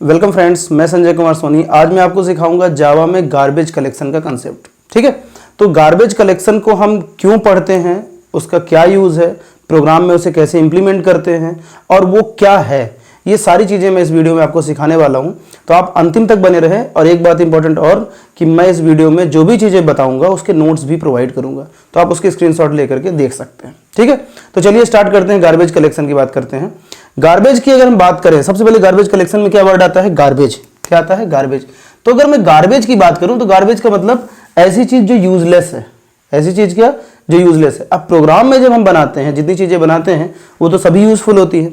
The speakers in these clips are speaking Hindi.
वेलकम फ्रेंड्स, मैं संजय कुमार सोनी। आज मैं आपको सिखाऊंगा जावा में गार्बेज कलेक्शन का कंसेप्ट। ठीक है, तो गार्बेज कलेक्शन को हम क्यों पढ़ते हैं, उसका क्या यूज़ है, प्रोग्राम में उसे कैसे इंप्लीमेंट करते हैं और वो क्या है, ये सारी चीज़ें मैं इस वीडियो में आपको सिखाने वाला हूं। तो आप अंतिम तक बने रहें। और एक बात इंपॉर्टेंट और कि मैं इस वीडियो में जो भी चीज़ें बताऊंगा उसके नोट्स भी प्रोवाइड करूंगा, तो आप उसके स्क्रीनशॉट लेकर के देख सकते हैं। ठीक है, तो चलिए स्टार्ट करते हैं, गार्बेज कलेक्शन की बात करते हैं। गार्बेज की अगर हम बात करें, सबसे पहले गार्बेज कलेक्शन में क्या वर्ड आता है? गार्बेज। क्या आता है? गार्बेज। तो अगर मैं गार्बेज की बात करूं तो गार्बेज का मतलब ऐसी चीज जो यूजलेस है। ऐसी चीज क्या? जो यूजलेस है। अब प्रोग्राम में जब हम बनाते हैं, जितनी चीजें बनाते हैं वो तो सभी यूजफुल होती है,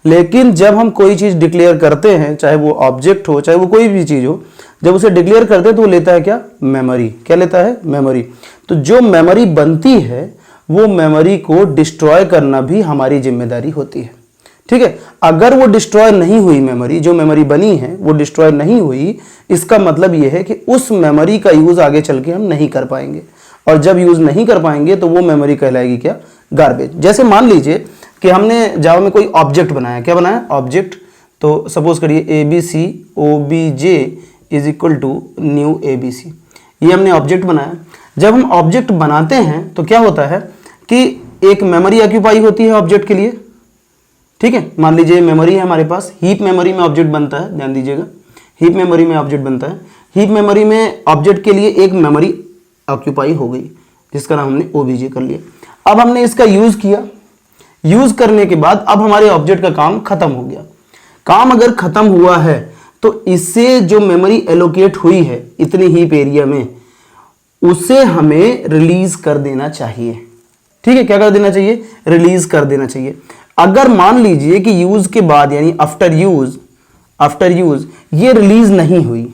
लेकिन जब हम कोई चीज डिक्लेयर करते हैं, चाहे वो ऑब्जेक्ट हो चाहे वो कोई भी चीज हो, जब उसे डिक्लेयर करते हैं तो वो लेता है क्या? मेमोरी। क्या लेता है? मेमोरी। तो जो मेमोरी बनती है वो मेमोरी को डिस्ट्रॉय करना भी हमारी जिम्मेदारी होती है। ठीक है, अगर वो डिस्ट्रॉय नहीं हुई, मेमोरी जो मेमोरी बनी है वो डिस्ट्रॉय नहीं हुई, इसका मतलब ये है कि उस मेमोरी का यूज आगे चल के हम नहीं कर पाएंगे, और जब यूज नहीं कर पाएंगे तो वो मेमोरी कहलाएगी क्या? गार्बेज। जैसे मान लीजिए कि हमने जावा में कोई ऑब्जेक्ट बनाया। क्या बनाया? ऑब्जेक्ट। तो सपोज करिए ABC OBJ is equal to new ABC, ये हमने ऑब्जेक्ट बनाया। जब हम ऑब्जेक्ट बनाते हैं तो क्या होता है कि एक मेमोरी ऑक्यूपाई होती है ऑब्जेक्ट के लिए। ठीक है, मान लीजिए मेमोरी है हमारे पास, हीप मेमोरी में ऑब्जेक्ट बनता है, ध्यान दीजिएगा, हीप मेमोरी में ऑब्जेक्ट बनता है। हीप मेमोरी में ऑब्जेक्ट के लिए एक मेमोरी ऑक्यूपाई हो गई जिसका नाम हमने OBJ कर लिया। अब हमने इसका यूज किया, यूज करने के बाद अब हमारे ऑब्जेक्ट का काम खत्म हो गया। काम अगर खत्म हुआ है तो इससे जो मेमोरी एलोकेट हुई है इतनी हीप एरिया में, उसे हमें रिलीज कर देना चाहिए। ठीक है, क्या कर देना चाहिए? रिलीज कर देना चाहिए। अगर मान लीजिए कि यूज के बाद यानी आफ्टर यूज ये रिलीज नहीं हुई,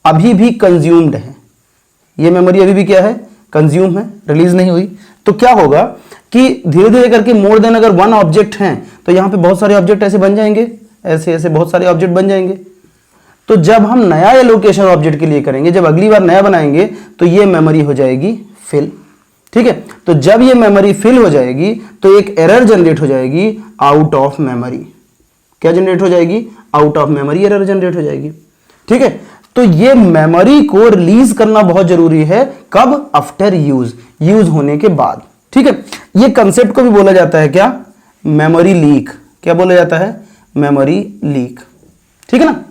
अभी भी कंज्यूम्ड है, ये मेमोरी अभी भी क्या है? कंज्यूम है, रिलीज नहीं हुई, तो क्या होगा कि धीरे धीरे करके मोर देन अगर वन ऑब्जेक्ट हैं तो यहां पे बहुत सारे ऑब्जेक्ट ऐसे बन जाएंगे, ऐसे ऐसे बहुत सारे ऑब्जेक्ट बन जाएंगे। तो जब हम नया एलोकेशन ऑब्जेक्ट के लिए करेंगे, जब अगली बार नया बनाएंगे तो ये मेमोरी हो जाएगी फिल। ठीक है, तो जब ये मेमोरी फिल हो जाएगी तो एक एरर जनरेट हो जाएगी, आउट ऑफ मेमोरी। क्या जनरेट हो जाएगी? Out of memory error generate हो जाएगी। ठीक है, तो ये मेमोरी को रिलीज करना बहुत जरूरी है। कब? आफ्टर यूज होने के बाद। ठीक है, ये कंसेप्ट को भी बोला जाता है क्या? Memory leak. क्या बोला जाता है? Memory leak. ठीक है ना,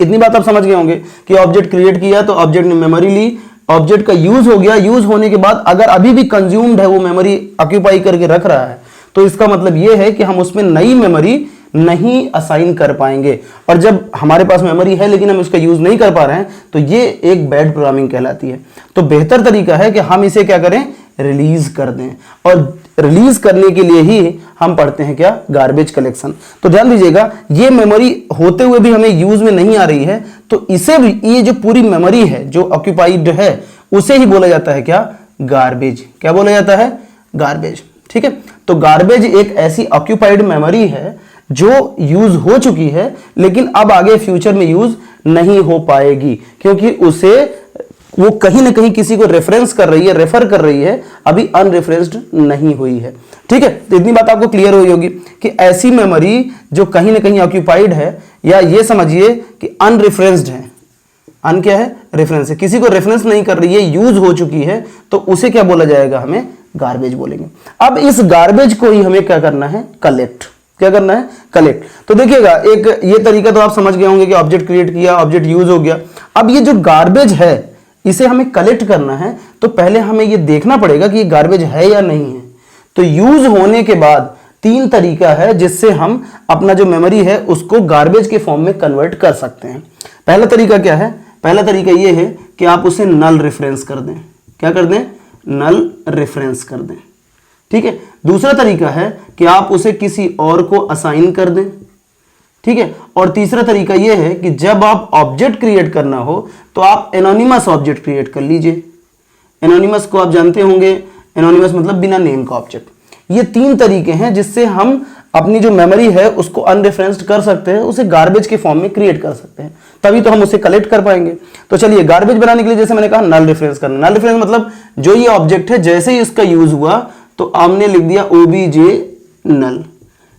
इतनी बात आप समझ गए होंगे कि ऑब्जेक्ट क्रिएट किया तो ऑब्जेक्ट ने मेमोरी ली, ऑब्जेक्ट का यूज हो गया, यूज होने के बाद अगर अभी भी कंज्यूम्ड है, वो मेमोरी ऑक्यूपाई करके रख रहा है, तो इसका मतलब यह है कि हम उसमें नई मेमोरी नहीं असाइन कर पाएंगे। और जब हमारे पास मेमोरी है लेकिन हम उसका यूज नहीं कर पा रहे हैं तो ये एक बैड प्रोग्रामिंग कहलाती है। तो बेहतर तरीका है कि हम इसे क्या करें? रिलीज कर दें, और रिलीज करने के लिए ही हम पढ़ते हैं क्या? Garbage collection. तो ध्यान दीजिएगा, ये मेमोरी होते हुए भी हमें यूज में नहीं आ रही है, तो इसे भी, ये जो पूरी मेमोरी है जो ऑक्यूपाइड है, उसे ही बोला जाता है क्या? गार्बेज। क्या बोला जाता है? गार्बेज। ठीक है, तो गार्बेज एक ऐसी ऑक्यूपाइड मेमोरी है जो यूज हो चुकी है लेकिन अब आगे फ्यूचर में यूज नहीं हो पाएगी, क्योंकि उसे वो कहीं ना कहीं किसी को रेफरेंस कर रही है, रेफर कर रही है, अभी अनरेफरेंस्ड नहीं हुई है। ठीक है, तो इतनी बात आपको क्लियर हुई होगी कि ऐसी मेमोरी जो कहीं ना कहीं ऑक्यूपाइड है, या ये समझिए कि अनरेफरेंस्ड है। अन क्या है? रेफरेंस है, किसी को रेफरेंस नहीं कर रही है, यूज हो चुकी है, तो उसे क्या बोला जाएगा? हमें गार्बेज बोलेंगे। अब इस गार्बेज को ही हमें क्या करना है? कलेक्ट। क्या करना है? कलेक्ट। तो देखिएगा, एक ये तरीका तो आप समझ गए होंगे कि ऑब्जेक्ट क्रिएट किया, ऑब्जेक्ट यूज हो गया। अब ये जो गार्बेज है इसे हमें कलेक्ट करना है, तो पहले हमें ये देखना पड़ेगा कि ये गार्बेज है या नहीं है। तो यूज होने के बाद तीन तरीका है जिससे हम अपना जो मेमोरी है उसको गार्बेज के फॉर्म में कन्वर्ट कर सकते हैं। पहला तरीका क्या है? पहला तरीका ये है कि आप उसे नल रेफरेंस कर दें। क्या कर दें? नल रेफरेंस कर दें। ठीक है, दूसरा तरीका है कि आप उसे किसी और को असाइन कर दें। ठीक है, और तीसरा तरीका यह है कि जब आप ऑब्जेक्ट क्रिएट करना हो तो आप एनोनिमस ऑब्जेक्ट क्रिएट कर लीजिए। एनोनिमस को आप जानते होंगे, एनोनिमस मतलब बिना नेम का ऑब्जेक्ट। ये तीन तरीके हैं जिससे हम अपनी जो मेमोरी है उसको अनरेफरेंस्ड कर सकते हैं, उसे गार्बेज के फॉर्म में क्रिएट कर सकते हैं, तभी तो हम उसे कलेक्ट कर पाएंगे। तो चलिए, गार्बेज बनाने के लिए जैसे मैंने कहा नल रेफरेंस करना। नल रेफरेंस मतलब जो ये ऑब्जेक्ट है जैसे ही इसका यूज हुआ तो हमने लिख दिया OBJ नल,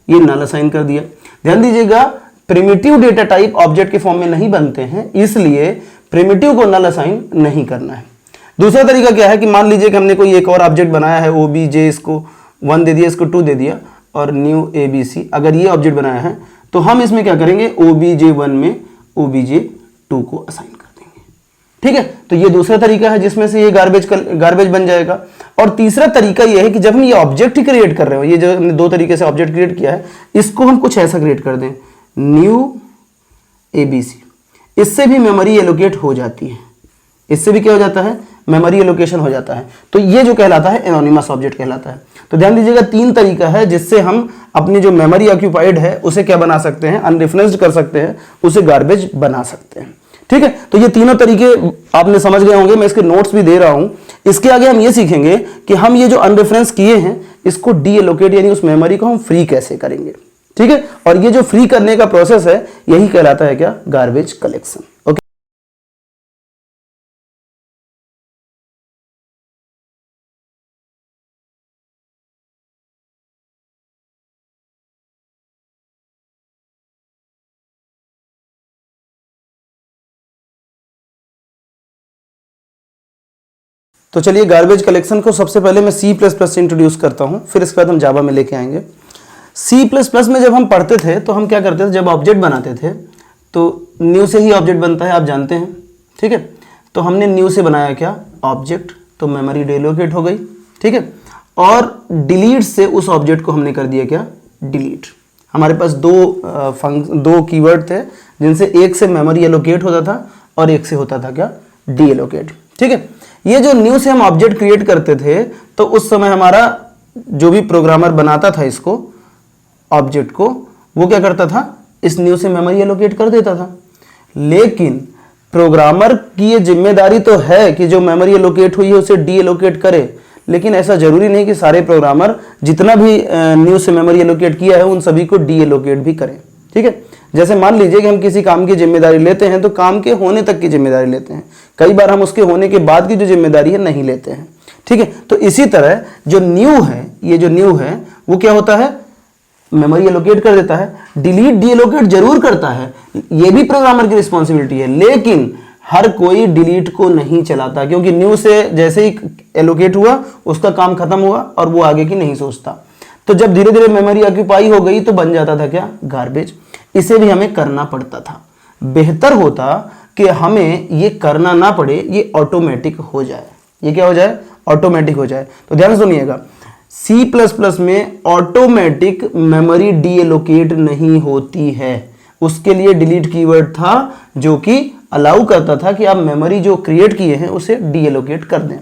ये नल असाइन कर दिया। ध्यान दीजिएगा प्रिमिटिव डेटा टाइप ऑब्जेक्ट के फॉर्म में नहीं बनते हैं, इसलिए प्रिमिटिव को नल असाइन नहीं करना है। दूसरा तरीका क्या है कि मान लीजिए कि हमने कोई एक और ऑब्जेक्ट बनाया है, ओबीजे, इसको 1 दे दिया, इसको 2 दे दिया और न्यू एबीसी, अगर ये ऑब्जेक्ट बनाया है तो हम इसमें क्या करेंगे, OBJ1 में OBJ2 को असाइन कर देंगे। ठीक है, तो ये दूसरा तरीका है जिसमें से ये गार्बेज बन जाएगा। और तीसरा तरीका ये है कि जब हम ये ऑब्जेक्ट क्रिएट कर रहे हो, ये जो हमने 2 तरीके से ऑब्जेक्ट क्रिएट किया है, इसको हम कुछ ऐसा क्रिएट कर दें, न्यू एबीसी, इससे भी मेमोरी एलोकेट हो जाती है, इससे भी क्या हो जाता है, मेमोरी एलोकेशन हो जाता है। तो ये जो कहलाता है एनोनिमस ऑब्जेक्ट कहलाता है। तो ध्यान दीजिएगा 3 तरीका है जिससे हम अपनी जो मेमोरी ऑक्यूपाइड है उसे क्या बना सकते हैं, अनरिफरेंस्ड कर सकते हैं, उसे गार्बेज बना सकते हैं। ठीक है, तो ये तीनों तरीके आपने समझ गए होंगे, मैं इसके नोट्स भी दे रहा हूं। इसके आगे हम ये सीखेंगे कि हम ये जो अनरिफरेंस किए हैं इसको डी एलोकेट यानी उस मेमोरी को हम फ्री कैसे करेंगे। ठीक है, और ये जो फ्री करने का प्रोसेस है यही कहलाता है क्या, गार्बेज कलेक्शन। ओके, तो चलिए गार्बेज कलेक्शन को सबसे पहले मैं C++ से इंट्रोड्यूस करता हूं, फिर इसके बाद हम जावा में लेके आएंगे। C++ में जब हम पढ़ते थे तो हम क्या करते थे, जब ऑब्जेक्ट बनाते थे तो न्यू से ही ऑब्जेक्ट बनता है, आप जानते हैं। ठीक है, तो हमने न्यू से बनाया क्या, ऑब्जेक्ट, तो मेमोरी डिलोकेट हो गई। ठीक है, और डिलीट से उस ऑब्जेक्ट को हमने कर दिया क्या, डिलीट। हमारे पास दो कीवर्ड थे जिनसे एक से मेमोरी एलोकेट होता था और एक से होता था क्या, डी एलोकेट। ठीक है, ये जो न्यू से हम ऑब्जेक्ट क्रिएट करते थे तो उस समय हमारा जो भी प्रोग्रामर बनाता था इसको, ऑब्जेक्ट को, वो क्या करता था, इस न्यू से मेमोरी एलोकेट कर देता था। लेकिन प्रोग्रामर की ये जिम्मेदारी तो है कि जो मेमोरी एलोकेट हुई है उसे डी एलोकेट करे, लेकिन ऐसा जरूरी नहीं कि सारे प्रोग्रामर जितना भी न्यू से मेमोरी एलोकेट किया है उन सभी को डी एलोकेट भी करें। ठीक है, जैसे मान लीजिए कि हम किसी काम की जिम्मेदारी लेते हैं तो काम के होने तक की जिम्मेदारी लेते हैं, कई बार हम उसके होने के बाद की जो जिम्मेदारी है नहीं लेते हैं। ठीक है, तो इसी तरह जो न्यू है, ये जो न्यू है वो क्या होता है, मेमोरी एलोकेट कर देता है, डिलीट डी एलोकेट जरूर करता है, ये भी प्रोग्रामर की रिस्पॉन्सिबिलिटी है, लेकिन हर कोई डिलीट को नहीं चलाता, क्योंकि न्यू से जैसे ही एलोकेट हुआ उसका काम खत्म हुआ और वो आगे की नहीं सोचता। तो जब धीरे धीरे मेमोरी ऑक्यूपाई हो गई तो बन जाता था क्या, गार्बेज। इसे भी हमें करना पड़ता था। बेहतर होता कि हमें ये करना ना पड़े, ये ऑटोमेटिक हो जाए। ये क्या हो जाए, ऑटोमेटिक हो जाए। तो ध्यान सुनिएगा, C++ में ऑटोमेटिक मेमोरी डी एलोकेट नहीं होती है, उसके लिए डिलीट कीवर्ड था जो कि अलाउ करता था कि आप मेमोरी जो क्रिएट किए हैं उसे डी एलोकेट कर दें।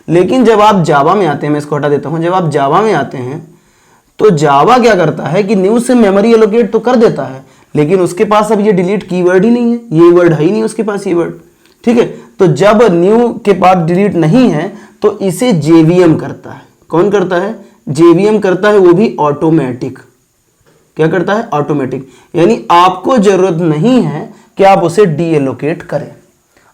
लेकिन जब आप जावा में आते हैं, मैं इसको हटा देता हूं, जब आप जावा में आते हैं तो जावा क्या करता है कि न्यू से मेमोरी एलोकेट तो कर देता है, लेकिन उसके पास अब ये डिलीट कीवर्ड ही नहीं है, ये वर्ड है ही नहीं उसके पास, ये वर्ड। ठीक है, तो जब न्यू के पास डिलीट नहीं है तो इसे जेवीएम करता है। कौन करता है, जेवीएम करता है, वो भी ऑटोमेटिक। क्या करता है, ऑटोमेटिक, यानी आपको जरूरत नहीं है कि आप उसे डी एलोकेट करें।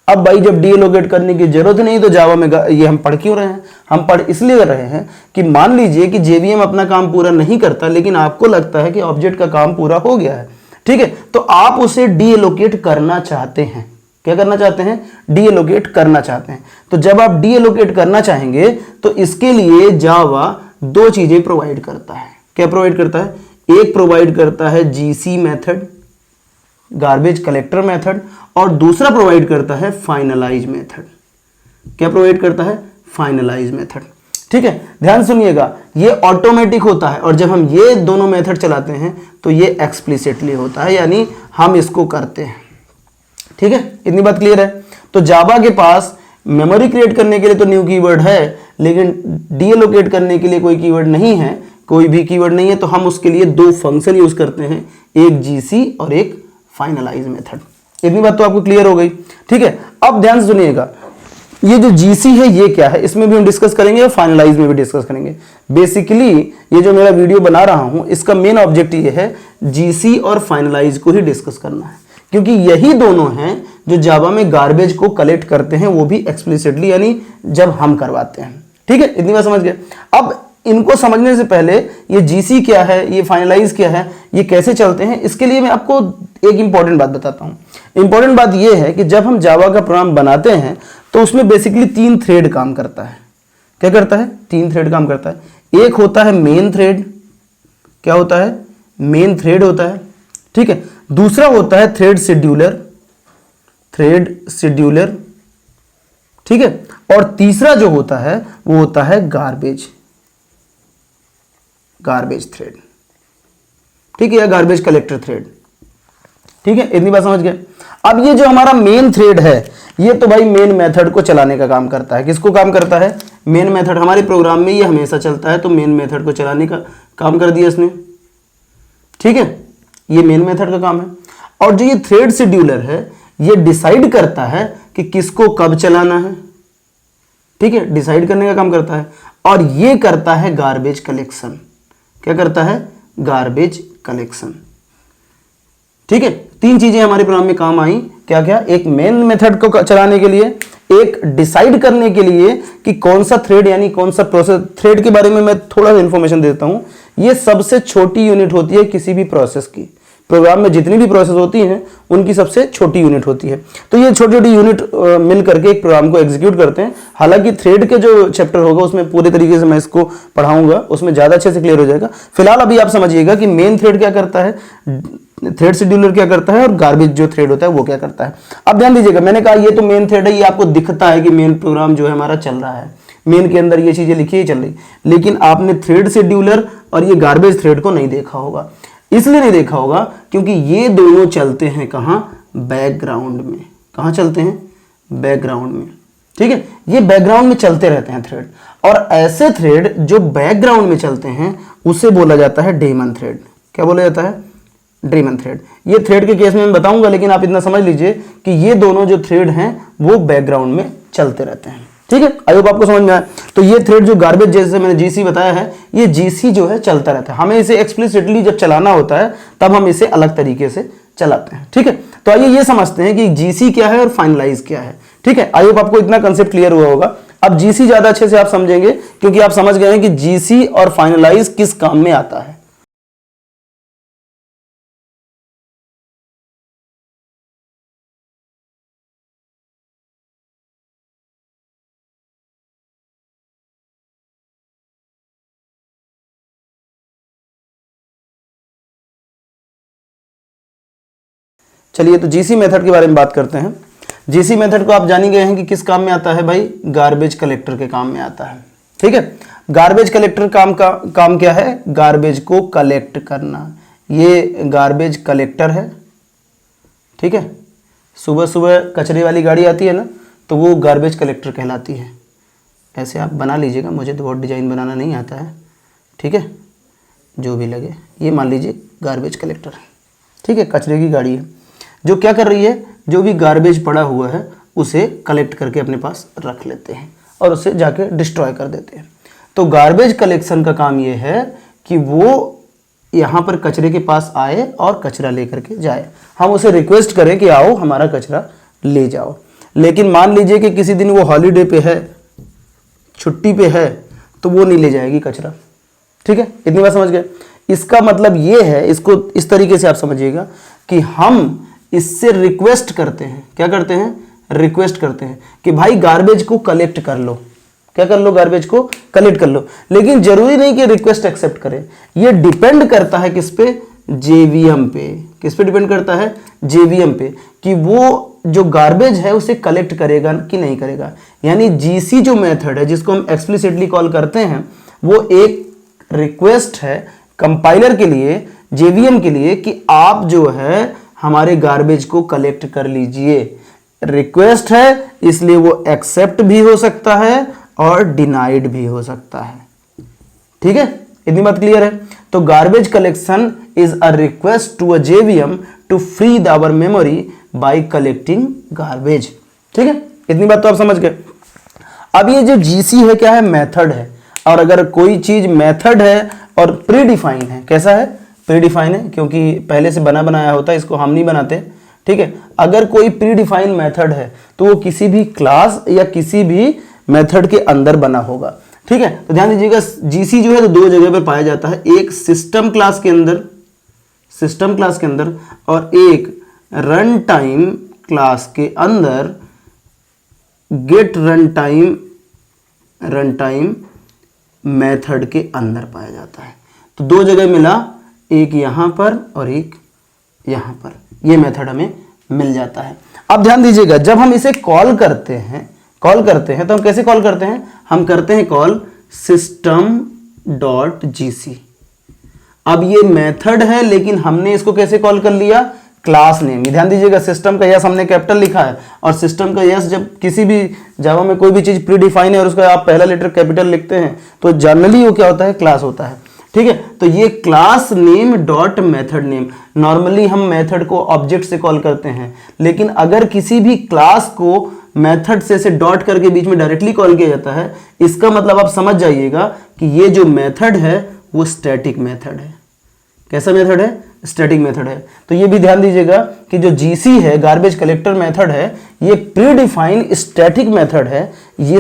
अब भाई जब डी एलोकेट करने की जरूरत नहीं तो जावा में ये हम पढ़ क्यों रहे हैं, हम पढ़ इसलिए कर रहे हैं कि मान लीजिए कि जेवीएम अपना काम पूरा नहीं करता, लेकिन आपको लगता है कि ऑब्जेक्ट का काम पूरा हो गया है। ठीक है, तो आप उसे डी एलोकेट करना चाहते हैं। क्या करना चाहते हैं, डी एलोकेट करना चाहते हैं। तो जब आप डी एलोकेट करना चाहेंगे तो इसके लिए जावा 2 चीजें प्रोवाइड करता है। क्या प्रोवाइड करता है, एक प्रोवाइड करता है GC method, garbage collector method, और दूसरा प्रोवाइड करता है फाइनलाइज मेथड। क्या प्रोवाइड करता है, फाइनलाइज मेथड। ठीक है, ध्यान सुनिएगा, ये ऑटोमेटिक होता है और जब हम ये दोनों मेथड चलाते हैं तो ये एक्सप्लिसिटली होता है, यानी हम इसको करते हैं। ठीक है, इतनी बात क्लियर है। तो जावा के पास मेमोरी क्रिएट करने के लिए तो न्यू कीवर्ड है, लेकिन डी एलोकेट करने के लिए कोई कीवर्ड नहीं है, कोई भी कीवर्ड नहीं है, तो हम उसके लिए 2 फंक्शन यूज करते हैं, एक जीसी और एक फाइनलाइज मेथड। इतनी बात तो आपको क्लियर हो गई। ठीक है, अब ध्यान सुनिएगा, ये जो जीसी है ये क्या है, इसमें भी हम डिस्कस करेंगे और फाइनलाइज में भी डिस्कस करेंगे। बेसिकली ये जो मेरा वीडियो बना रहा हूं इसका मेन ऑब्जेक्टिव ये है जीसी और फाइनलाइज को ही डिस्कस करना है, क्योंकि यही दोनों हैं जो जावा में गार्बेज को कलेक्ट करते हैं, वो भी एक्सप्लिसिटली, यानी जब हम करवाते हैं। ठीक है, इतनी बात समझ गए। अब इनको समझने से पहले ये जीसी क्या है, ये फाइनलाइज क्या है, ये कैसे चलते हैं, इसके लिए मैं आपको एक इंपॉर्टेंट बात बताता हूं। इंपॉर्टेंट बात यह है कि जब हम जावा का प्रोग्राम बनाते हैं तो उसमें बेसिकली 3 थ्रेड काम करता है। क्या करता है? 3 थ्रेड काम करता है। एक होता है मेन थ्रेड, क्या होता है? मेन थ्रेड होता है, ठीक है। दूसरा होता है थ्रेड शेड्यूलर, थ्रेड शेड्यूलर, ठीक है। और तीसरा जो होता है वो होता है गार्बेज, गार्बेज थ्रेड, ठीक है, या गार्बेज कलेक्टर थ्रेड, ठीक है। इतनी बात समझ गए। अब ये जो हमारा मेन थ्रेड है ये तो भाई मेन मेथड को चलाने का काम करता है। किसको काम करता है? Main method. हमारे प्रोग्राम में ये हमेशा चलता है, तो मेन मेथड को चलाने का काम कर दिया इसने, ठीक है। ये मेन मेथड का काम है। और जो ये थ्रेड शेड्यूलर है ये डिसाइड करता है कि किसको कब चलाना है, ठीक है, डिसाइड करने का काम करता है। और ये करता है गार्बेज कलेक्शन। क्या करता है? गार्बेज कलेक्शन, ठीक है। 3 चीजें हमारे प्रोग्राम में काम आई। क्या क्या? एक मेन मेथड को चलाने के लिए, एक डिसाइड करने के लिए कि कौन सा थ्रेड यानी कौन सा प्रोसेस। थ्रेड के बारे में मैं थोड़ा सा इंफॉर्मेशन देता हूं। ये सबसे छोटी यूनिट होती है किसी भी प्रोसेस की। प्रोग्राम में जितनी भी प्रोसेस होती हैं उनकी सबसे छोटी यूनिट होती है। तो ये छोटी छोटी यूनिट मिल करके एक प्रोग्राम को एग्जीक्यूट करते हैं। हालांकि थ्रेड के जो चैप्टर होगा उसमें पूरे तरीके से मैं इसको पढ़ाऊंगा, उसमें ज़्यादा अच्छे से क्लियर हो जाएगा। फिलहाल अभी आप समझिएगा कि मेन थ्रेड क्या करता है, थ्रेड शेड्यूलर क्या करता है, और गार्बेज जो थ्रेड होता है वो क्या करता है। अब ध्यान दीजिएगा, मैंने कहा ये तो मेन थ्रेड है, ये आपको दिखता है कि मेन प्रोग्राम जो है हमारा चल रहा है, मेन के अंदर ये चीज़ें लिखी ही चल रही। लेकिन आपने थ्रेड शेड्यूलर और ये गार्बेज थ्रेड को नहीं देखा होगा। इसलिए नहीं देखा होगा क्योंकि ये दोनों चलते हैं कहाँ? बैकग्राउंड में। कहाँ चलते हैं? बैकग्राउंड में, ठीक है। ये बैकग्राउंड में चलते रहते हैं थ्रेड, और ऐसे थ्रेड जो बैकग्राउंड में चलते हैं उसे बोला जाता है डेमन थ्रेड। क्या बोला जाता है? Daemon thread. ये थ्रेड के केस में मैं बताऊंगा, लेकिन आप इतना समझ लीजिए कि ये दोनों जो थ्रेड हैं वो बैकग्राउंड में चलते रहते हैं, ठीक है। आई होप आपको समझ में आया। तो ये थ्रेड जो गार्बेज, जैसे मैंने जीसी बताया है, ये जीसी जो है चलता रहता है। हमें इसे एक्सप्लिसिटली जब चलाना होता है तब हम इसे अलग तरीके से चलाते हैं, ठीक है। तो आइए ये समझते हैं कि जीसी क्या है और फाइनलाइज क्या है, ठीक है। आई होप आपको इतना कंसेप्ट क्लियर हुआ होगा। अब जीसी ज्यादा अच्छे से आप समझेंगे क्योंकि आप समझ गए हैं कि जीसी और फाइनलाइज किस काम में आता है। चलिए तो जीसी मेथड के बारे में बात करते हैं। जीसी मेथड को आप जान ही गए हैं कि किस काम में आता है भाई? गार्बेज कलेक्टर के काम में आता है, ठीक है। गार्बेज कलेक्टर काम क्या है? गार्बेज को कलेक्ट करना। ये गार्बेज कलेक्टर है, ठीक है। सुबह सुबह कचरे वाली गाड़ी आती है ना, तो वो गार्बेज कलेक्टर कहलाती है। ऐसे आप बना लीजिएगा, मुझे तो बहुत डिजाइन बनाना नहीं आता है, ठीक है। जो भी लगे, ये मान लीजिए गार्बेज कलेक्टर है, ठीक है। कचरे की गाड़ी है जो क्या कर रही है? जो भी गार्बेज पड़ा हुआ है उसे कलेक्ट करके अपने पास रख लेते हैं और उसे जाके डिस्ट्रॉय कर देते हैं। तो गार्बेज कलेक्शन का काम ये है कि वो यहाँ पर कचरे के पास आए और कचरा लेकर के जाए। हम उसे रिक्वेस्ट करें कि आओ हमारा कचरा ले जाओ। लेकिन मान लीजिए कि किसी दिन वो हॉलीडे पे है, छुट्टी पे है, तो वो नहीं ले जाएगी कचरा, ठीक है। इतनी बात समझ गए। इसका मतलब ये है, इसको इस तरीके से आप समझिएगा कि हम इससे रिक्वेस्ट करते हैं। क्या करते हैं? रिक्वेस्ट करते हैं कि भाई गार्बेज को कलेक्ट कर लो। क्या कर लो? गार्बेज को कलेक्ट कर लो। लेकिन जरूरी नहीं कि रिक्वेस्ट एक्सेप्ट करे। ये डिपेंड करता है किस पे? जेवीएम पे। किस पे डिपेंड करता है? जेवीएम पे, कि वो जो गार्बेज है उसे कलेक्ट करेगा कि नहीं करेगा। यानी जीसी जो मेथड है जिसको हम एक्सप्लिसिटली कॉल करते हैं, वो एक रिक्वेस्ट है कंपाइलर के लिए, जेवीएम के लिए, कि आप जो है हमारे गार्बेज को कलेक्ट कर लीजिए। रिक्वेस्ट है इसलिए वो एक्सेप्ट भी हो सकता है और डिनाइड भी हो सकता है, ठीक है। इतनी बात क्लियर है। तो garbage collection is a request to a JVM to free our memory by collecting garbage, ठीक है। इतनी बात तो आप समझ गए। अब ये जो जीसी है क्या है? मेथड है। और अगर कोई चीज मेथड है और प्रीडिफाइन है, कैसा है? प्रीडिफाइन है, क्योंकि पहले से बना बनाया होता है, इसको हम नहीं बनाते, ठीक है। अगर कोई प्रीडिफाइन मेथड है तो वो किसी भी क्लास या किसी भी मेथड के अंदर बना होगा, ठीक है। तो ध्यान दीजिएगा, जीसी जो है तो 2 जगह पर पाया जाता है। एक सिस्टम क्लास के अंदर, सिस्टम क्लास के अंदर और एक रन टाइम क्लास के अंदर गेट रन टाइम मेथड के अंदर पाया जाता है। तो दो जगह मिला, एक यहां पर और एक यहां पर, ये मेथड हमें मिल जाता है। अब ध्यान दीजिएगा, जब हम इसे कॉल करते हैं तो हम कैसे कॉल करते हैं? हम करते हैं कॉल system.gc। अब ये मेथड है, लेकिन हमने इसको कैसे कॉल कर लिया? Class name. ध्यान दीजिएगा, सिस्टम का यस हमने कैपिटल लिखा है, और सिस्टम का यस जब किसी भी जावा में कोई भी चीज प्री डिफाइन है और उसका आप पहला लेटर कैपिटल लिखते हैं तो जनरली वो क्या होता है? क्लास होता है। ठीक है, तो ये class name dot method name. Normally हम मेथड को ऑब्जेक्ट से कॉल करते हैं, लेकिन अगर किसी भी क्लास को मेथड से डॉट करके बीच में डायरेक्टली कॉल किया जाता है, इसका मतलब आप समझ जाइएगा कि ये जो मेथड है वो स्टैटिक मेथड है। कैसा मेथड है? स्टैटिक मेथड है। तो ये भी ध्यान दीजिएगा कि जो जीसी है, गार्बेज कलेक्टर मेथड है, ये प्री डिफाइन स्टैटिक मेथड है। ये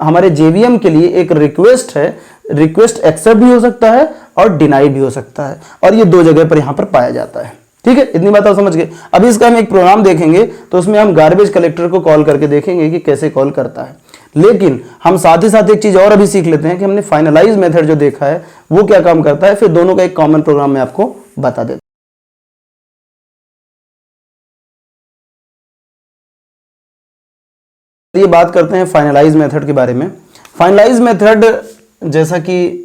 हमारे जेवीएम के लिए एक रिक्वेस्ट है। रिक्वेस्ट एक्सेप्ट भी हो सकता है और डिनाई भी हो सकता है, और ये दो जगह पर यहां पर पाया जाता है। ठीक है, इतनी बात आप समझ गए। अभी इसका हम एक प्रोग्राम देखेंगे तो उसमें हम गार्बेज कलेक्टर को कॉल करके देखेंगे कि कैसे कॉल करता है। लेकिन हम साथ ही साथ एक चीज और अभी सीख लेते हैं कि हमने फाइनलाइज मेथड जो देखा है वो क्या काम करता है, फिर दोनों का एक कॉमन प्रोग्राम में आपको बता देता हूं। ये बात करते हैं फाइनलाइज मेथड के बारे में। फाइनलाइज मेथड, जैसा कि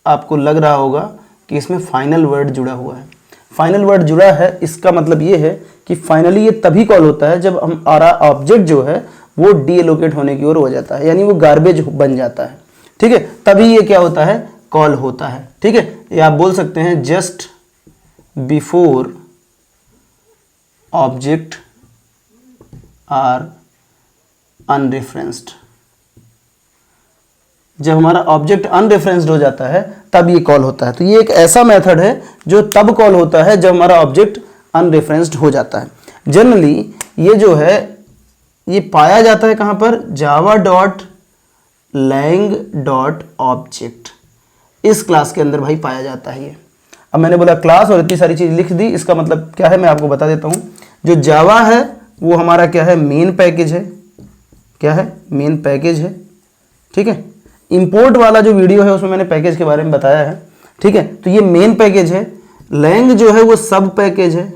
आपको लग रहा होगा कि इसमें फाइनल वर्ड जुड़ा हुआ है। फाइनल वर्ड जुड़ा है, इसका मतलब ये है कि फाइनली ये तभी कॉल होता है जब हमारा ऑब्जेक्ट जो है वो डीएलोकेट होने की ओर हो जाता है, यानी वो गार्बेज बन जाता है। ठीक है, तभी ये क्या होता है? कॉल होता है। ठीक है, ये आप बोल सकते हैं जस्ट बिफोर ऑब्जेक्ट आर अनरेफरेंस्ड। जब हमारा ऑब्जेक्ट अनरेफरेंस्ड हो जाता है तब ये कॉल होता है। तो ये एक ऐसा मेथड है जो तब कॉल होता है जब हमारा ऑब्जेक्ट अनरेफरेंस्ड हो जाता है। जनरली ये जो है ये पाया जाता है कहां पर? java.lang.object, इस क्लास के अंदर भाई पाया जाता है ये। अब मैंने बोला क्लास और इतनी सारी चीज लिख दी, इसका मतलब क्या है मैं आपको बता देता हूं। जो जावा है वो हमारा क्या है? मेन पैकेज है। क्या है? मेन पैकेज है। ठीक है, इंपोर्ट वाला जो वीडियो है उसमें मैंने पैकेज के बारे में बताया है। ठीक है, तो ये मेन पैकेज है। लैंग जो है वो सब पैकेज है।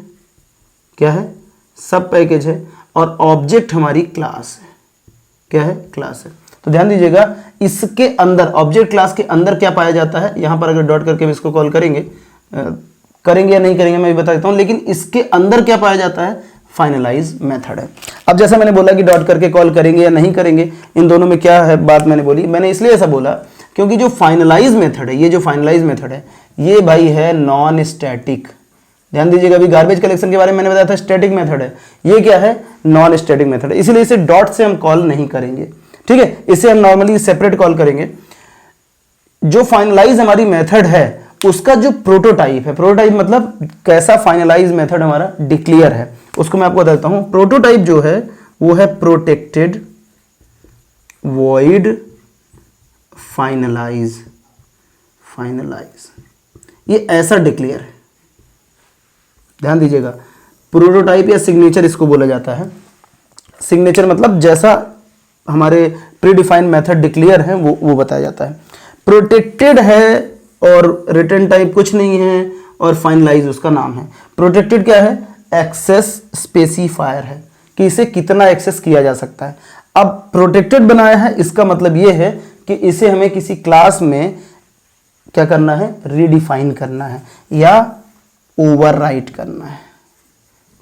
क्या है? सब पैकेज है। और ऑब्जेक्ट हमारी क्लास है। क्या है? क्लास है। तो ध्यान दीजिएगा, इसके अंदर ऑब्जेक्ट क्लास के अंदर क्या पाया जाता है? यहां पर अगर डॉट करके हम इसको कॉल करेंगे या नहीं करेंगे मैं भी बता देता हूं, लेकिन इसके अंदर क्या पाया जाता है? फाइनलाइज मेथड है। अब जैसा मैंने बोला कि डॉट करके कॉल करेंगे या नहीं करेंगे, इन दोनों में क्या है बात मैंने बोली। मैंने इसलिए ऐसा बोला क्योंकि जो फाइनलाइज मेथड है, ये जो फाइनलाइज मेथड है ये भाई है नॉन स्टैटिक। ध्यान दीजिएगा, अभी गार्बेज कलेक्शन के बारे में मैंने बताया था स्टैटिक मेथड है, ये क्या है? नॉन स्टैटिक मेथड है। इसलिए इसे डॉट से हम कॉल नहीं करेंगे। ठीक है, इसे हम नॉर्मली सेपरेट कॉल करेंगे। जो फाइनलाइज हमारी मेथड है उसका जो प्रोटोटाइप है, प्रोटोटाइप मतलब कैसा फाइनलाइज मेथड हमारा डिक्लेयर है, उसको मैं आपको बताता हूं। प्रोटोटाइप जो है वो है प्रोटेक्टेड वॉइड फाइनलाइज। ये ऐसा डिक्लेयर है। ध्यान दीजिएगा, प्रोटोटाइप या सिग्नेचर इसको बोला जाता है। सिग्नेचर मतलब जैसा हमारे प्री डिफाइंड मेथड डिक्लेयर है वो बताया जाता है। प्रोटेक्टेड है और रिटर्न टाइप कुछ नहीं है और फाइनलाइज उसका नाम है। प्रोटेक्टेड क्या है? एक्सेस स्पेसिफायर है कि इसे कितना एक्सेस किया जा सकता है। अब प्रोटेक्टेड बनाया है, इसका मतलब यह है कि इसे हमें किसी क्लास में क्या करना है? रीडिफाइन करना है या ओवरराइट करना है।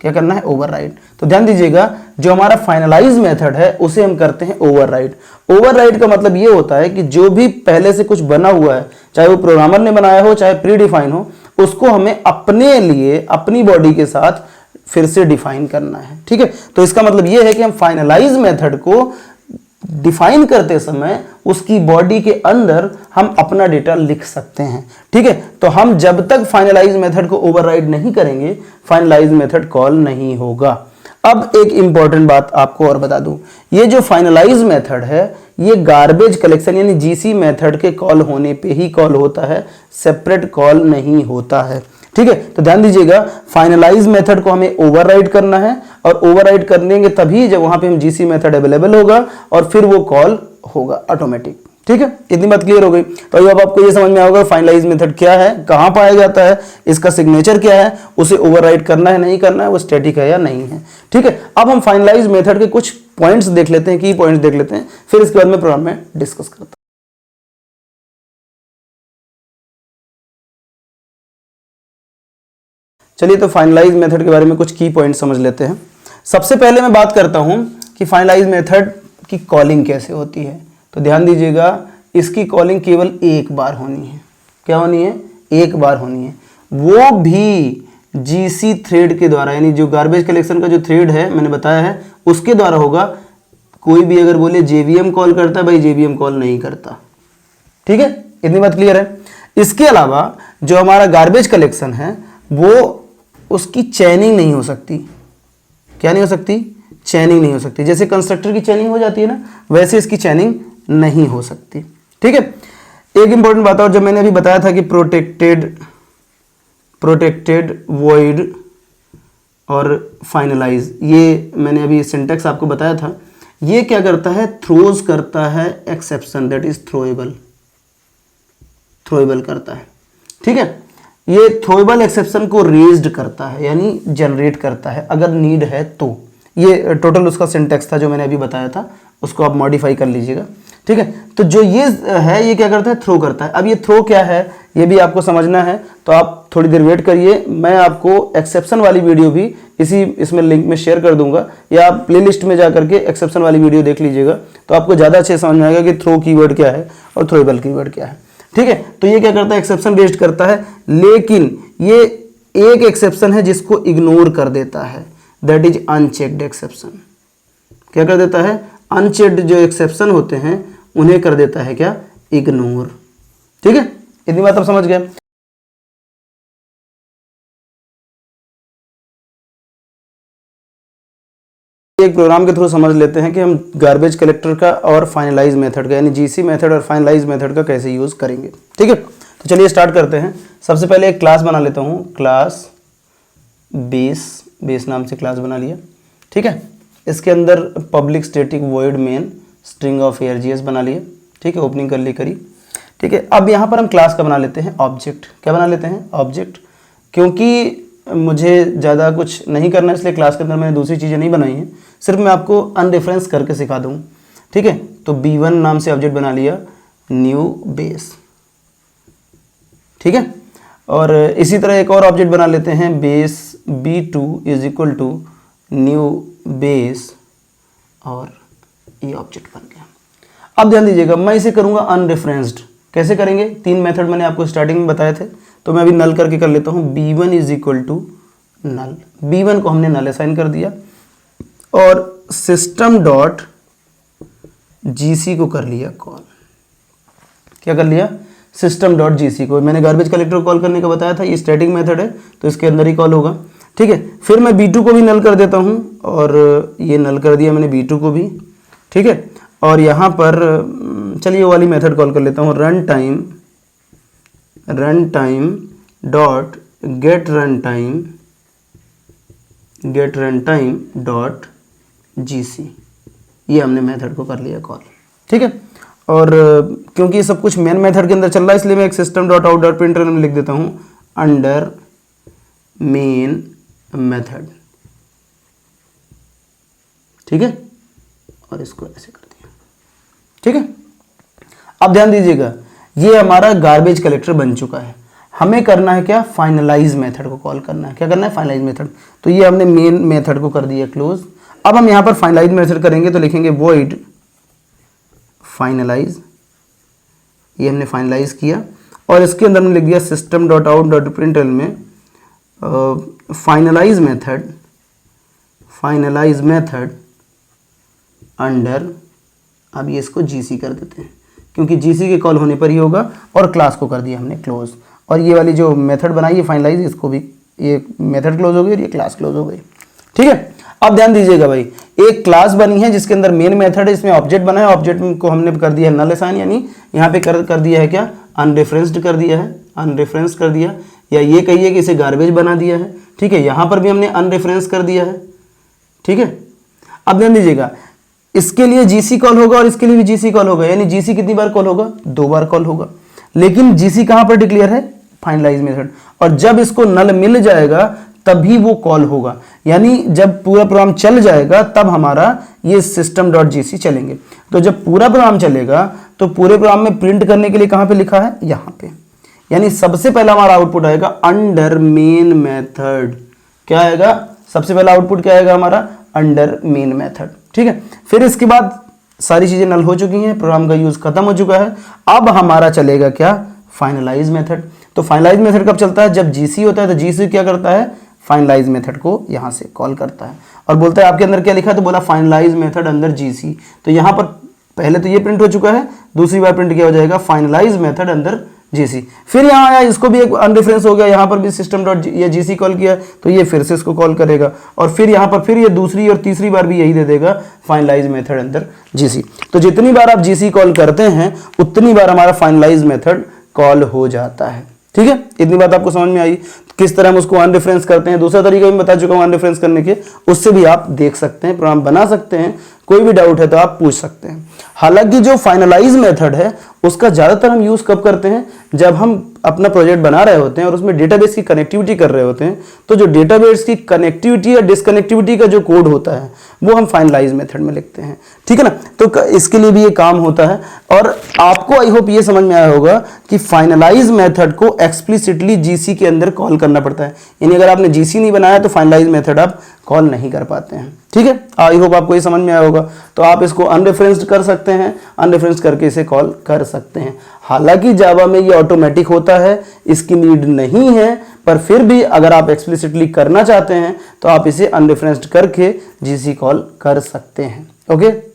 क्या करना है? ओवरराइट। तो ध्यान दीजिएगा, जो हमारा फाइनलाइज मेथड है उसे हम करते हैं ओवरराइट। ओवरराइट का मतलब ये होता है कि जो भी पहले से कुछ बना हुआ है, चाहे वो प्रोग्रामर ने बनाया हो चाहे प्री डिफाइन हो, उसको हमें अपने लिए अपनी बॉडी के साथ फिर से डिफाइन करना है। ठीक है, तो इसका मतलब ये है कि हम फाइनलाइज मेथड को डिफाइन करते समय उसकी बॉडी के अंदर हम अपना डेटा लिख सकते हैं। ठीक है, तो हम जब तक फाइनलाइज मेथड को ओवरराइड नहीं करेंगे फाइनलाइज मेथड कॉल नहीं होगा। अब एक इंपॉर्टेंट बात आपको और बता दूं, ये जो फाइनलाइज मेथड है ये गार्बेज कलेक्शन यानी जीसी मेथड के कॉल होने पे ही कॉल होता है, सेपरेट कॉल नहीं होता है। ठीक है, तो ध्यान दीजिएगा, फाइनलाइज मेथड को हमें ओवरराइड करना है और ओवरराइड करेंगे तभी जब वहां पे हम जीसी मेथड अवेलेबल होगा और फिर वो कॉल होगा ऑटोमेटिक। ठीक है, इतनी बात क्लियर हो गई। तो अब आपको ये समझ में आएगा फाइनलाइज मेथड क्या है, कहां पाया जाता है, इसका सिग्नेचर क्या है, उसे ओवरराइड करना है नहीं करना है, वो स्टैटिक है या नहीं है। ठीक है, अब हम फाइनलाइज मेथड के कुछ पॉइंट्स देख लेते हैं, की पॉइंट्स देख लेते हैं, फिर इसके बाद में प्रोग्राम में डिस्कस करता हूं। चलिए तो फाइनलाइज मेथड के बारे में कुछ की पॉइंट समझ लेते हैं। सबसे पहले मैं बात करता हूं कि फाइनलाइज मेथड की कॉलिंग कैसे होती है। तो ध्यान दीजिएगा, इसकी कॉलिंग केवल एक बार होनी है। क्या होनी है? एक बार होनी है, वो भी जीसी थ्रेड के द्वारा, यानी जो गार्बेज कलेक्शन का जो थ्रेड है मैंने बताया है उसके द्वारा होगा। कोई भी अगर बोले जेवीएम कॉल करता है, भाई जेवीएम कॉल नहीं करता। ठीक है, इतनी बात क्लियर है। इसके अलावा जो हमारा गार्बेज कलेक्शन है वो उसकी चैनिंग नहीं हो सकती। क्या नहीं हो सकती? चैनिंग नहीं हो सकती। जैसे कंस्ट्रक्टर की चैनिंग हो जाती है ना, वैसे इसकी चैनिंग नहीं हो सकती। ठीक है, एक इंपॉर्टेंट बात और, जब मैंने अभी बताया था कि प्रोटेक्टेड वॉइड और फाइनलाइज, ये मैंने अभी सिंटेक्स आपको बताया था। ये क्या करता है? थ्रोज करता है एक्सेप्शन, दैट इज थ्रोएबल करता है। ठीक है, ये थ्रोएबल एक्सेप्शन को रेज्ड करता है यानी जनरेट करता है अगर नीड है तो। ये टोटल उसका सिंटेक्स था जो मैंने अभी बताया था, उसको आप मॉडिफाई कर लीजिएगा। ठीक है, तो जो ये है ये क्या करता है? थ्रो करता है। अब ये थ्रो क्या है ये भी आपको समझना है, तो आप थोड़ी देर वेट करिए, मैं आपको एक्सेप्शन वाली वीडियो भी इसमें लिंक में शेयर कर दूंगा, या आप प्लेलिस्ट में जा करके एक्सेप्शन वाली वीडियो देख लीजिएगा, तो आपको ज़्यादा अच्छे समझ में आएगा कि थ्रो कीवर्ड क्या है और थ्रोएबल कीवर्ड क्या है। ठीक है, तो ये क्या करता है? एक्सेप्शन रेज्ड करता है, लेकिन ये एक एक्सेप्शन है जिसको इग्नोर कर देता है, दैट इज अनचेक्ड एक्सेप्शन। क्या कर देता है? अनचेक्ड जो एक्सेप्शन होते हैं उन्हें कर देता है क्या? इग्नोर। ठीक है, इतनी बात आप समझ गए। एक प्रोग्राम के थ्रू समझ लेते हैं कि हम गार्बेज कलेक्टर का और फाइनलाइज मेथड का, यानी जीसी मेथड और फाइनलाइज मेथड का कैसे यूज करेंगे। ठीक है, तो चलिए स्टार्ट करते हैं। सबसे पहले एक क्लास बना लेता हूं, क्लास बेस नाम से क्लास बना लिया। ठीक है, इसके अंदर public static void main string of args बना लिया। ठीक है, ओपनिंग कर ली करी। ठीक है, अब यहाँ पर हम क्लास का बना लेते हैं ऑब्जेक्ट। क्या बना लेते हैं? ऑब्जेक्ट। क्योंकि मुझे ज़्यादा कुछ नहीं करना है इसलिए क्लास के अंदर मैंने दूसरी चीज़ें नहीं बनाई हैं, सिर्फ मैं आपको अनरेफरेंस करके सिखा दूँ। ठीक है, तो b1 नाम से ऑब्जेक्ट बना लिया, न्यू बेस। ठीक है, और इसी तरह एक और ऑब्जेक्ट बना लेते हैं, base b2 is equal to new base, और ये ऑब्जेक्ट बन गया। अब ध्यान दीजिएगा, मैं इसे करूंगा अनरेफरेंस्ड। कैसे करेंगे? 3 मेथड मैंने आपको स्टार्टिंग में बताए थे, तो मैं अभी नल करके कर लेता हूं। b1 is equal to null, b1 को हमने नल असाइन कर दिया, और सिस्टम डॉट जीसी को कर लिया कॉल। क्या कर लिया? सिस्टम डॉट जीसी को। मैंने गार्बेज कलेक्टर को कॉल करने का बताया था, ये स्टैटिक मेथड है तो इसके अंदर ही कॉल होगा। ठीक है, फिर मैं b2 को भी नल कर देता हूं, और ये नल कर दिया मैंने b2 को भी। ठीक है, और यहाँ पर चलिए वो वाली मेथड कॉल कर लेता हूँ, run time dot gate run time dot GC, ये हमने मेथड को कर लिया कॉल। ठीक है, और क्योंकि ये सब कुछ मेन मेथड के अंदर चल रहा है इसलिए मैं एक system dot out dot printer में लिख देता हूँ अंडर मेन मेथड। ठीक है, और इसको ऐसे कर दिया। ठीक है, अब ध्यान दीजिएगा, ये हमारा गार्बेज कलेक्टर बन चुका है। हमें करना है क्या? फाइनलाइज मेथड को कॉल करना है। क्या करना है? Finalize method. तो ये हमने मेन मेथड को कर दिया क्लोज। अब हम यहां पर फाइनलाइज मेथड करेंगे तो लिखेंगे वॉइड फाइनलाइज, ये हमने फाइनलाइज किया, और इसके अंदर हमने लिख दिया सिस्टम डॉट आउट डॉट प्रिंटल में फाइनलाइज मेथड अंडर, अब ये इसको जीसी कर देते हैं क्योंकि जीसी के कॉल होने पर ही होगा, और क्लास को कर दिया हमने क्लोज। और ये वाली जो मेथड बनाई है फाइनलाइज, इसको भी, ये मेथड क्लोज हो गई और ये क्लास क्लोज हो गई। ठीक है, अब ध्यान दीजिएगा भाई, एक क्लास बनी है जिसके अंदर मेन मेथड है, इसमें ऑब्जेक्ट बना है, ऑब्जेक्ट को हमने कर दिया है नल असाइन, यानी यहाँ पे कर दिया है क्या, अनरेफरेंस्ड कर दिया है, अनरेफरेंस कर दिया, या ये कहिए कि इसे गार्बेज बना दिया है, ठीक है। यहाँ पर भी हमने अनरेफरेंस कर दिया है, ठीक है। अब ध्यान दीजिएगा, इसके लिए जीसी कॉल होगा और इसके लिए भी जीसी कॉल होगा, यानी जीसी कितनी बार कॉल होगा, 2 बार कॉल होगा, लेकिन जीसी कहां पर डिक्लेयर है, फाइनलाइज मेथड, और जब इसको नल मिल जाएगा तभी वो कॉल होगा, यानी जब पूरा प्रोग्राम चल जाएगा तब हमारा ये system.gc चलेंगे। तो जब पूरा प्रोग्राम चलेगा तो पूरे प्रोग्राम में प्रिंट करने के लिए कहां पे लिखा है, यहां पे, यानी सबसे पहला हमारा आउटपुट आएगा अंडर मेन मेथड। क्या आएगा, सबसे पहला आउटपुट क्या आएगा हमारा, अंडर मेन मेथड, ठीक है। फिर इसके बाद सारी चीजें नल हो चुकी हैं, प्रोग्राम का यूज खत्म हो चुका है, अब हमारा चलेगा क्या, फाइनलाइज मेथड। तो फाइनलाइज मेथड कब चलता है, जब जीसी होता है, तो जीसी क्या करता है, फाइनलाइज मेथड को यहां से कॉल करता है और बोलता है आपके अंदर क्या लिखा है, तो बोला फाइनलाइज मेथड अंदर जीसी। तो यहां पर पहले तो ये प्रिंट हो चुका है, दूसरी बार प्रिंट क्या हो जाएगा, फाइनलाइज मेथड अंदर जीसी। फिर यहाँ आया, इसको भी एक अनडिफरेंस हो गया, यहाँ पर भी सिस्टम डॉट ये जीसी कॉल किया, तो ये फिर से इसको कॉल करेगा, और फिर यहाँ पर फिर ये दूसरी और तीसरी बार भी यही दे देगा, फाइनलाइज मेथड अंदर जीसी। तो जितनी बार आप जीसी कॉल करते हैं उतनी बार हमारा फाइनलाइज मेथड कॉल हो जाता है, ठीक है। इतनी बात आपको समझ में आई, किस तरह हम उसको अनडिफरेंस करते हैं। दूसरा तरीका भी बता चुका हूं अनडिफरेंस करने के, उससे भी आप देख सकते हैं, प्रोग्राम बना सकते हैं, कोई भी डाउट है तो आप पूछ सकते हैं। हालांकि जो फाइनलाइज मेथड है उसका ज्यादातर हम यूज कब करते हैं, जब हम अपना प्रोजेक्ट बना रहे होते हैं और उसमें डेटाबेस की कनेक्टिविटी कर रहे होते हैं, तो जो डेटाबेस की कनेक्टिविटी या डिसकनेक्टिविटी का जो कोड होता है वो हम फाइनलाइज मेथड में लिखते हैं, ठीक है ना। तो इसके लिए भी ये काम होता है, और आपको आई होप ये समझ में आया होगा कि फाइनलाइज मेथड को एक्सप्लिसिटली जीसी के अंदर कॉल करना पड़ता है, यानी अगर आपने जीसी नहीं बनाया तो फाइनलाइज मेथड आप कॉल नहीं कर पाते हैं, ठीक है। आई होप आपको ये समझ में आया होगा। तो आप इसको अनरेफरेंस्ड कर सकते हैं, अनरेफरेंस्ड करके इसे कॉल कर सकते हैं। हालांकि जावा में ये ऑटोमेटिक होता है, इसकी नीड नहीं है, पर फिर भी अगर आप एक्सप्लिसिटली करना चाहते हैं तो आप इसे अनरेफरेंस्ड करके जीसी कॉल कर सकते हैं, ओके।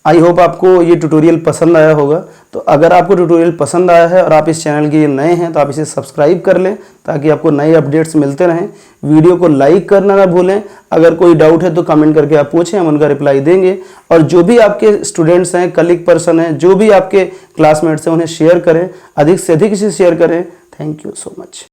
आई होप आपको ये ट्यूटोरियल पसंद आया होगा। तो अगर आपको ट्यूटोरियल पसंद आया है और आप इस चैनल के नए हैं तो आप इसे सब्सक्राइब कर लें ताकि आपको नए अपडेट्स मिलते रहें। वीडियो को लाइक करना ना भूलें। अगर कोई डाउट है तो कमेंट करके आप पूछें, हम उनका रिप्लाई देंगे। और जो भी आपके स्टूडेंट्स हैं, कलीग पर्सन हैं, जो भी आपके क्लासमेट्स हैं, उन्हें शेयर करें, अधिक से अधिक इसे शेयर करें। Thank you so much.